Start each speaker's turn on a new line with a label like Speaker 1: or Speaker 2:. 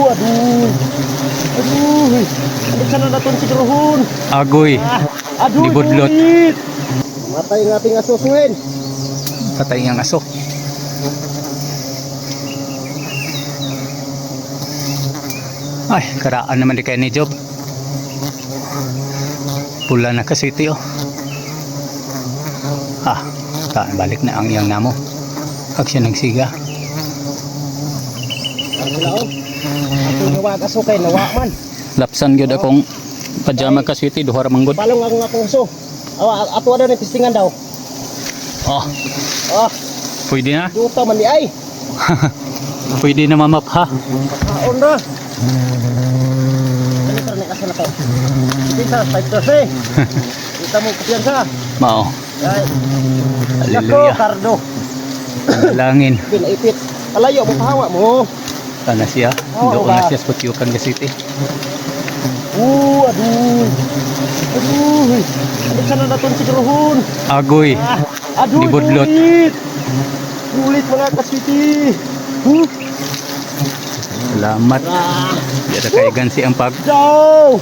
Speaker 1: Aduh. Aduh. Ano sana naton sigurhon?
Speaker 2: Agoy.
Speaker 1: Aduh.
Speaker 2: Dibudlot.
Speaker 1: Dulit. Matay ng ating asusuhin.
Speaker 2: Patay ang aso. Ay, karaan naman di kayo ni Job. Pula na kasi ito. Ah, balik na ang iyang namo. Aksyon ng siga.
Speaker 1: Wala oh. Ako nawag aso kay nawa man.
Speaker 2: Lapsan gyud akong pajama kasiti duha ra manggod.
Speaker 1: Palong akong akong aso. Awa ato ada ni pistingan daw.
Speaker 2: Oh,
Speaker 1: Ah,
Speaker 2: pwede na.
Speaker 1: duta man ni ay.
Speaker 2: Pwede na mamap ha.
Speaker 1: Kaon na. Ano para nek asa na to? Kita 5 Kita mo kumpiyansa.
Speaker 2: Mao.
Speaker 1: Ay. Nako,
Speaker 2: Hallelujah.
Speaker 1: kardo.
Speaker 2: Langin.
Speaker 1: Pinaipit. Alayo mo pahawa mo.
Speaker 2: Kana siya.
Speaker 1: Oo,
Speaker 2: Doon na
Speaker 1: ba?
Speaker 2: siya sa Putyukan City.
Speaker 1: Aduh. Aduh. Ano sana naton sigurhon?
Speaker 2: Agoy.
Speaker 1: Aduh.
Speaker 2: Dibudlot.
Speaker 1: Dulit. Dulit mga kasiti.
Speaker 2: Salamat.
Speaker 1: Ah.
Speaker 2: Di ada kaigan si ang pag
Speaker 1: Go.